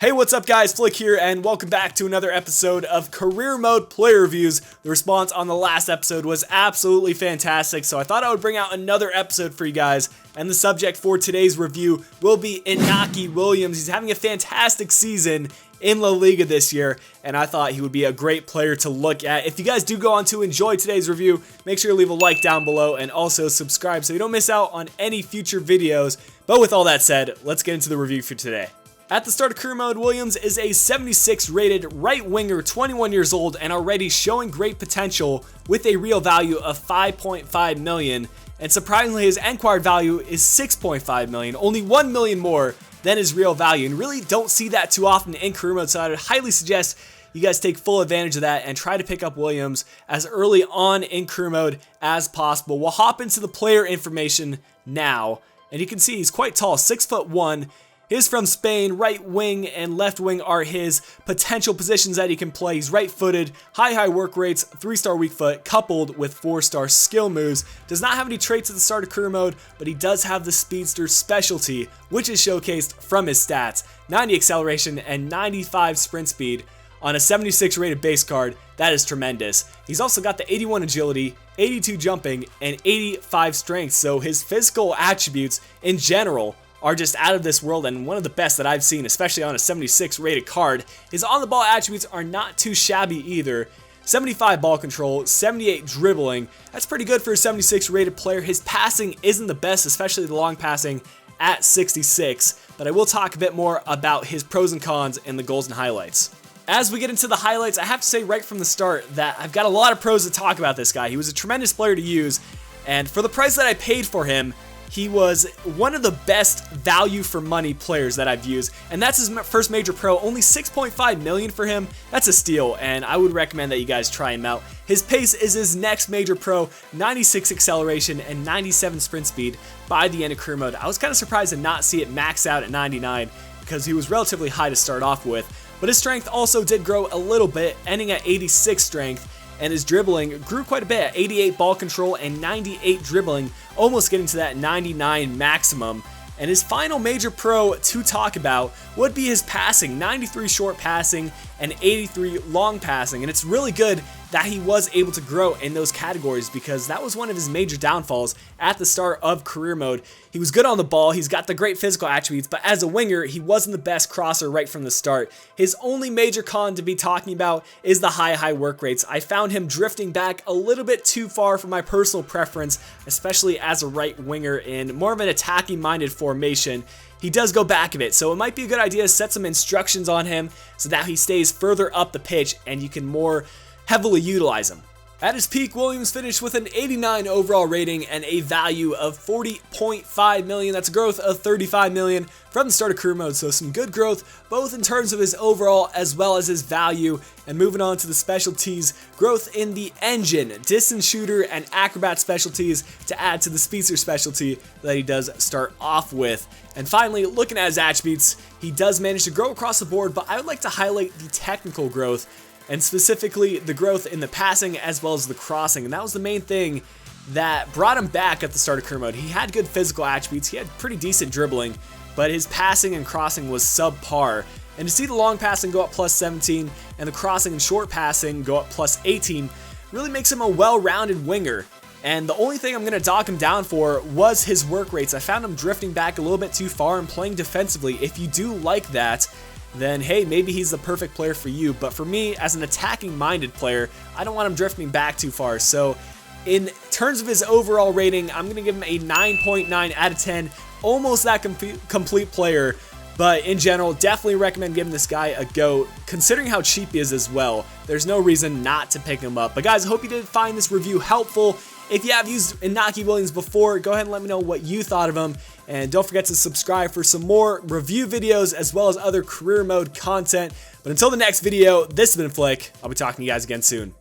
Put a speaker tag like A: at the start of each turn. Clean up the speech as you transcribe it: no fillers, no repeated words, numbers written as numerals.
A: Hey, what's up guys, Flick here, and welcome back to another episode of Career Mode Player Reviews. The response on the last episode was absolutely fantastic, so I thought I would bring out another episode for you guys, and the subject for today's review will be Iñaki Williams. He's having a fantastic season in La Liga this year, and I thought he would be a great player to look at. If you guys do go on to enjoy today's review, make sure to leave a like down below and also subscribe so you don't miss out on any future videos. But with all that said, let's get into the review for today. At the start of career mode, Williams is a 76 rated right winger, 21 years old, and already showing great potential with a real value of 5.5 million. And surprisingly, his acquired value is 6.5 million, only 1 million more than his real value. And really don't see that too often in career mode, so I would highly suggest you guys take full advantage of that and try to pick up Williams as early on in career mode as possible. We'll hop into the player information now, and you can see he's quite tall, 6'1". He's from Spain. Right wing and left wing are his potential positions that he can play. He's right-footed, high work rates, 3-star weak foot, coupled with 4-star skill moves. Does not have any traits at the start of career mode, but he does have the speedster specialty, which is showcased from his stats. 90 acceleration and 95 sprint speed on a 76 rated base card. That is tremendous. He's also got the 81 agility, 82 jumping, and 85 strength, so his physical attributes in general are just out of this world and one of the best that I've seen, especially on a 76 rated card. His on-the-ball attributes are not too shabby either. 75 ball control, 78 dribbling. That's pretty good for a 76 rated player. His passing isn't the best, especially the long passing at 66, but I will talk a bit more about his pros and cons in the goals and highlights. As we get into the highlights, I have to say right from the start that I've got a lot of pros to talk about this guy. He was a tremendous player to use, and for the price that I paid for him, he was one of the best value for money players that I've used, and that's his first major pro. Only 6.5 million for him. That's a steal, and I would recommend that you guys try him out. His pace is his next major pro, 96 acceleration and 97 sprint speed by the end of career mode. I was kind of surprised to not see it max out at 99 because he was relatively high to start off with, but his strength also did grow a little bit, ending at 86 strength. And his dribbling grew quite a bit, 88 ball control and 98 dribbling, almost getting to that 99 maximum. And his final major pro to talk about would be his passing, 93 short passing and 83 long passing. And it's really good that he was able to grow in those categories because that was one of his major downfalls at the start of career mode. He was good on the ball, he's got the great physical attributes, but as a winger, he wasn't the best crosser right from the start. His only major con to be talking about is the high work rates. I found him drifting back a little bit too far for my personal preference, especially as a right winger in more of an attacking minded formation. He does go back a bit, so it might be a good idea to set some instructions on him so that he stays further up the pitch and you can more heavily utilize him. At his peak, Williams finished with an 89 overall rating and a value of 40.5 million. That's a growth of 35 million from the start of career mode, so some good growth both in terms of his overall as well as his value. And moving on to the specialties, growth in the engine, distance shooter, and acrobat specialties to add to the speedster specialty that he does start off with. And finally, looking at his attributes, he does manage to grow across the board, but I would like to highlight the technical growth, and specifically the growth in the passing as well as the crossing. And that was the main thing that brought him back at the start of career mode. He had good physical attributes, he had pretty decent dribbling, but his passing and crossing was subpar. And to see the long passing go up plus 17 and the crossing and short passing go up plus 18 really makes him a well-rounded winger. And the only thing I'm going to dock him down for was his work rates. I found him drifting back a little bit too far and playing defensively. If you do like that, then hey, maybe he's the perfect player for you. But for me, as an attacking-minded player, I don't want him drifting back too far. So in terms of his overall rating, I'm going to give him a 9.9 out of 10. Almost that complete player. But in general, definitely recommend giving this guy a go. Considering how cheap he is as well, there's no reason not to pick him up. But guys, I hope you did find this review helpful. If you have used Iñaki Williams before, go ahead and let me know what you thought of him. And don't forget to subscribe for some more review videos as well as other career mode content. But until the next video, this has been Flick. I'll be talking to you guys again soon.